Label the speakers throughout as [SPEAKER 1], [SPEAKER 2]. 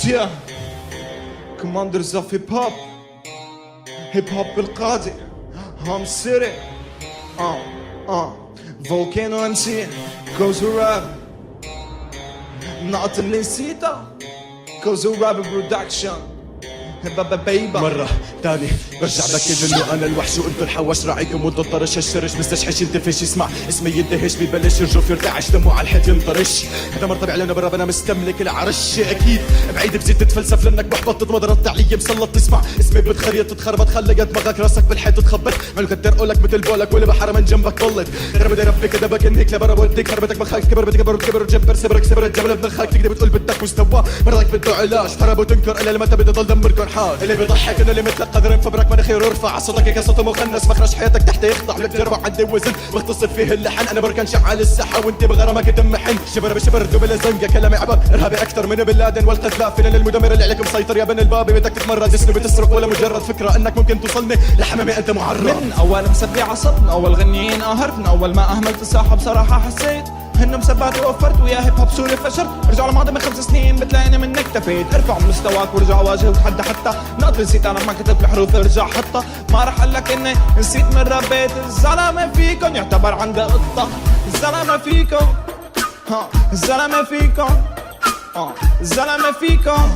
[SPEAKER 1] Yeah, commanders of hip hop بالقادة هم سيري فولكانو ام سي كوزو راب نقط اللي نسيتها كوزو راب برودكشن بيبا
[SPEAKER 2] مرة تاني برجع بكد انه انا الوحش وانتو الحوش راعيكم وانتو الطرش الشرش مستشحش ينتفش يسمع اسمي يندهش ببلش الجوف يرتعش دمه على الحيط ينطرش هذا مر طبيعي لانه برا انا مستملك العرش اكيد بعيد بزيد تتفلسف لانك محبط تتمضرط علي مسلط تسمع اسمي بتخريط تتخربط خلي دماغك راسك بالحيط تتخبط مالك ترقلك مثل بولك والبحر من جنبك طلت ترى بدي ربك دبك انك لبرا بوديك خربتك مخك كبر بتكبر وتكبر وتجبر صبرك صبر الجبل بنخاك تقدر بتقول بدك مستوى مرضك بده علاج تهرب وتنكر الا لما انت بتضل دمركن حال اللي بيضحك انه اللي مثلك قدر فبرك مناخير ورفع صوتك كصوت مخنث مخرج حياتك تحت يخضع لك تربع عندي وزن بختصر فيه اللحن انا بركن شعال الساحه وانت بغرامك تمحن شبر بشبر دوبل زنقه كلامي عبر ارهابي اكثر من بن لادن والقذافي فينا المدمر اللي عليك مسيطر يا بن البابي بدك تتمرد اسمي بتسرق ولا مجرد فكره انك ممكن توصلني لحمامي انت معرض
[SPEAKER 1] من اول مسبي عصب من اول غنيين قهرت من اول ما اهملت الساحه بصراحه حسيت هن مسبات ووفرت ويا هيب هوب سوري فشرت ارجع لماضي من 5 سنين بتلاقيني منك اكتفيت ارفع من مستواك وارجع واجه وتحدى حتى نقط نسيت انا ما كتبت الحروف ارجع حطها ما رح اقلك اني نسيت من ربيت الزلمه فيكم يعتبر عنده قطه الزلمه فيكم الزلمه فيكم الزلمه فيكم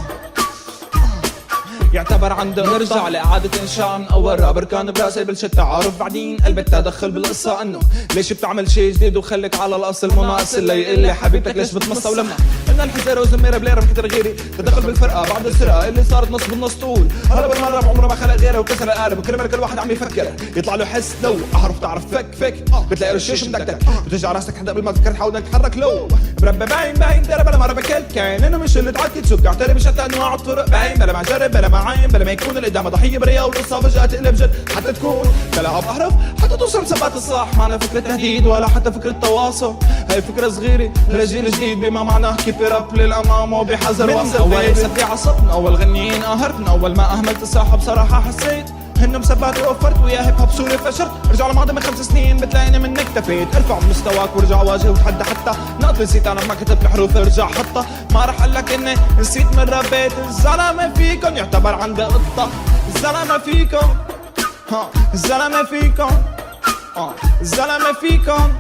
[SPEAKER 1] يعتبر عنده نرجع لإعادة إنشاء من أول رابر كان براسي بلشة تعارف بعدين قلبك تدخل بالقصة إنه ليش بتعمل شي جديد وخليك على الأصل مو ناقص اللي يقول لي حبيبتك ليش بتمصة ولما إن الحزيرة وزميرة بليرة كتر غيري تدخل بالفرقة بعد السرقة اللي صارت نص بالنص طول هلا بالمرة بعمره ما خلق غيره وكسر القالب وكل كل واحد عم يفكر يطلع له حس لو أعرف تعرف فك بتلاقي رشاش مدكتك بترجع راسك حدا قبل ما تفكر تحاول انك تتحرك لو بربى باين ترى بلا مرة بكل كاين انا مش اللي تعكد سكر اعترف بشتى انواع الطرق باين بلا ما اجرب بلا ما عاين بلا ما يكون اللي قدامه ضحيه بريا والقصه فجاه تقلب جد حتى تكون تلعب احرف حتى توصل ثبات الصح معنا فكره تهديد ولا حتى فكره تواصل هاي فكره صغيره لجيل جديد بما معناه كيف راب للامام وبحذر واصل اول مسبي عصب من اول غنيين قهرت من اول ما اهملت الساحه بصراحه حسيت هن مسبات ووفرت ويا هيب هوب سوري فشرت ارجع لماضي من 5 سنين بتلاقيني منك اكتفيت ارفع من مستواك وارجع واجه وتحدى حتى نقط نسيت انا ما كتبت الحروف ارجع حطها ما رح اقلك اني نسيت من ربيت الزلمه فيكم يعتبر عنده قطه الزلمه فيكم الزلمه فيكم الزلمه فيكم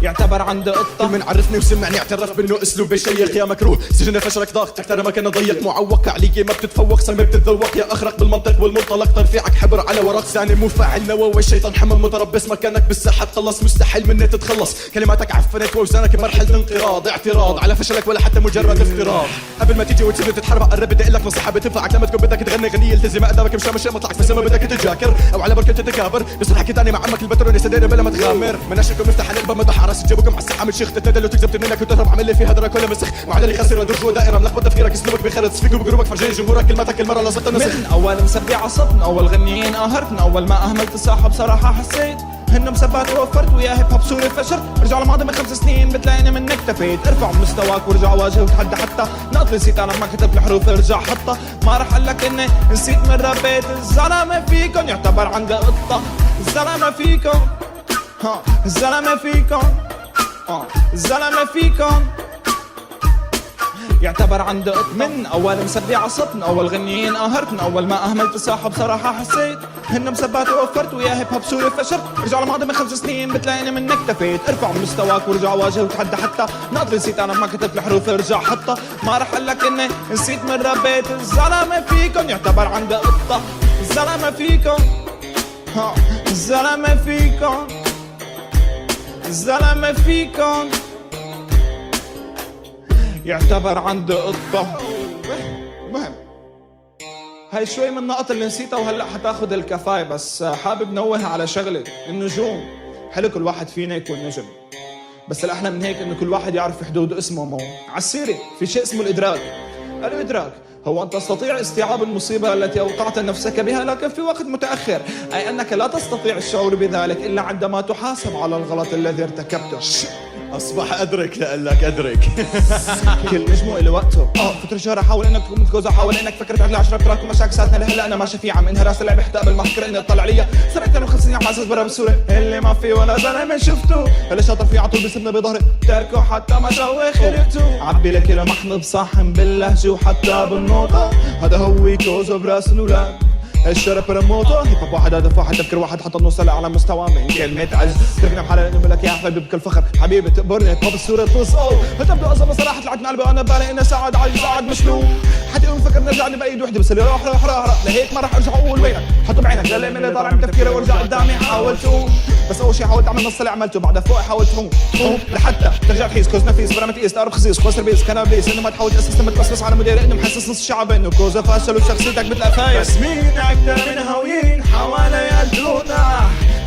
[SPEAKER 1] يعتبر عنده قطة
[SPEAKER 2] من عرفني وسمعني اعترف بانه اسلوبي شيخ يا مكروه سجن فشلك ضاغطك ترى مكان ضيق معوق علي ما بتتفوق صمم بتتذوق يا اخرق بالمنطق والمنطلق ترفيعك حبر على ورق ثاني مو فاعل نووي الشيطان حمل متربص مكانك بالساحه تخلص مستحيل مني تتخلص كلماتك عفنت ووزانك بمرحله انقراض اعتراض على فشلك ولا حتى مجرد افتراض قبل ما تيجي وتسيب تتحرب قرب بدي اقول لك نصيحه بتنفعك لما تكون بدك تغني غنيه التزم ادابك مشان مش مطلعك بس ما بدك تتجاكر او على بركه تتكابر بس حكي ثاني مع عمك البتروني سدينا بلا ما تغامر مناشركم مفتاح القلب مدح على راس جيبكم على الساحه شيخ تتدل وتكذب منك وتهرب عامل لي فيها دراك ولا مسخ معدل يخسر ودرجو دائره ملخبط تفكيرك اسلوبك بيخرب سفيك وبقروبك فرجين جمهورك كلماتك المره لصقت النسخ
[SPEAKER 1] من اول مسبي عصب من اول غنيين قهرت من اول ما اهملت الساحه بصراحه حسيت هن مسبات ووفرت ويا هيب هوب سوري فشرت ارجع لماضي من 5 سنين بتلاقيني منك اكتفيت ارفع من مستواك وارجع واجه وتحدى حتى نقط نسيت انا ما كتبت الحروف ارجع حطها ما رح اقلك اني نسيت من ربيت الزلمه فيكم يعتبر عنده قطه الزلمه فيكم الزلمه فيكم الزلمه فيكم يعتبر عنده قط من اول مسبي عصب من اول غنيين قهرت من اول ما اهملت الساحه بصراحه حسيت هن مسبات ووفرت ويا هيب هوب سوري فشرت ارجع لماضي من 5 سنين بتلاقيني منك اكتفيت ارفع من مستواك وارجع واجه وتحدى حتى نقط نسيت انا ما كتبت الحروف ارجع حطها ما رح اقلك اني نسيت من ربيت الزلمه فيكم يعتبر عنده قطه الزلمه فيكم الزلمه فيكم الزلمه فيكم يعتبر عنده قطة. مهم هاي شوي من النقط اللي نسيتها وهلأ حتاخد الكفاية بس حابب نوه على شغلة النجوم حلو كل واحد فينا يكون نجم بس الأحلى من هيك إنه كل واحد يعرف حدود اسمه مو عالسيرة في شيء اسمه الإدراك هو أن تستطيع استيعاب المصيبة التي أوقعت نفسك بها لكن في وقت متأخر أي أنك لا تستطيع الشعور بذلك إلا عندما تحاسب على الغلط الذي ارتكبته
[SPEAKER 2] اصبح ادرك لقلك ادرك.
[SPEAKER 1] كل نجمه إله وقته فترة شهر حاول انك تكون متجوز حاول انك فكرت تعدل 10 تراكم مشاكل ساعتنا لهلا انا ماشي فيه عم انهي راس اللعبه حتى قبل ما افكر اني اطلع عليا صار اكثر من 5 سنين عم اسس برا بالصوره اللي ما في ولا زلمه شفته اللي شاطر فيه عطول بسبني بظهري تركه حتى ما سوي خلقته عبي لك لمحن بصحن باللهجه وحتى بالنوطه هذا هو كوزو براس الاولاد الشرب رموته هيب هوب واحد هدف واحد تفكير واحد حتى نوصل على مستوى من كلمة عز تركنا بحالة انه بقول لك يا حبيبي بكل فخر حبيبي تقبرني هيب هوب الصورة تصقل فتبدو اصلا بصراحة طلعت من قلبي وانا ببالي اني سعد عايز سعد مشلول حتى يوم فكر نرجعني بايد وحدة بس اللي راح لهيك ما راح ارجع اقول وينك حطه بعينك للي من اللي طالع من تفكيري وارجع قدامي حاولت اقوم بس اول شي حاولت اعمل نص اللي عملته بعدها فوق حاولت هون لحتى ترجع تحيز كوز نفيس برا متقيس تعرف خسيس كوز تربيس كان ابليس انه ما تحاول تاسس لما تبصبص على مدير انه محسس نص الشعب انه كوزا فاشل وشخصيتك مثل قفايس بس مين اكثر من هويين حوالي يدلونا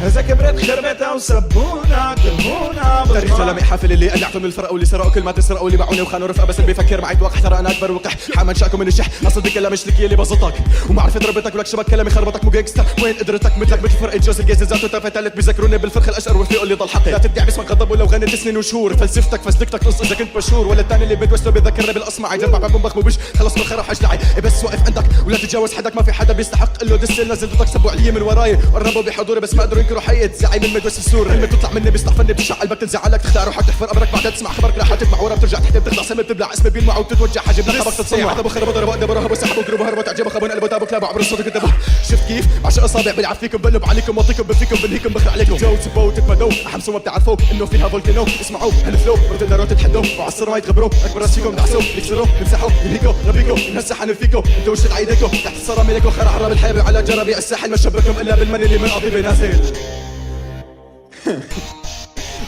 [SPEAKER 1] اذا كبرت خربتها وسبونا كلمونا
[SPEAKER 2] تاريخ جلامي حافل اللي قلعتوا من الفرقه واللي سرقوا كل ما تسرقوا اللي باعوني وخانوا رفقه بس اللي بيفكر معي توقع ترى انا اكبر وقح حامل شاكو من الشح اصل دي كلام مش لك اللي بزطك ومعرفه ربتك ولك شبك كلامي خربطك مو جانجستا وين قدرتك مثلك مثل فرقه جوز الجيز ذاته تفتلت بيذكروني بالفرخ الاشقر والفيق اللي ضل حقي لا تبدع باسمك غضب ولو غنيت سنين وشهور فلسفتك فسلكتك نص اذا كنت مشهور ولا الثاني اللي بتوسله بيذكرني بالاصمعي جنب بعد بخ بوش خلص بالخرا وحش داعي بس واقف عندك ولا تتجاوز حدك ما في حدا بيستحق له دس نزلتك سبوا علي من وراي قربوا بحضوري بس ما قدروا ينكروا حقيقه زعيم المدوس السور لما تطلع مني بيستحفني بتشع قلبك تنزعلك تخدع روحك تحفر قبرك بعدها تسمع خبرك راح تدفع ورا بترجع تحت بتطلع سمه بتبلع اسمي بيلمع وتتوجع حاجب لقبك تتصنع هذا بخرب ضرب وقت بروح بسحب وقرب هرب تعجب خبون قلبه تابك لا بعبر الصوت كتبه شفت كيف عشان اصابع بلعب فيكم بقلب عليكم واطيكم بفيكم بنهيكم بخر عليكم جو تبو تتمدوا احمسوا ما بتعرفوا انه فيها فولكانو اسمعوا هالفلو بتقدروا تتحدوا وعصروا ما يتغبروا اكبر راس فيكم نحسوا يكسروا نمسحوا ننهيكوا نربيكوا نهسح حنفيكوا انتوا وش عيدكوا تحت الصرامي لكم خرع عرب الحياه على جرابيع الساحل ما شبككم الا بالمن اللي من قضيب نازل.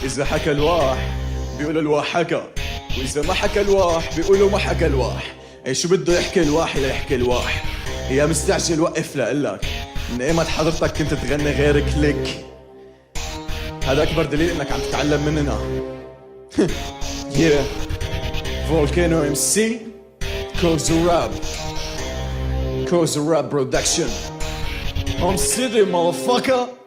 [SPEAKER 2] إذا حكى الواح بيقولوا الواح حكى وإذا ما حكى الواح بيقولوا ما حكى الواح إيه شو بده يحكي الواح ليحكي الواح يا مستعجل وقف لقلك من ايمت حضرتك كنت تغني غير كليك هذا أكبر دليل إنك عم تتعلم مننا. Yeah Volcano MC Kozo Rap Production I'm City motherfucker.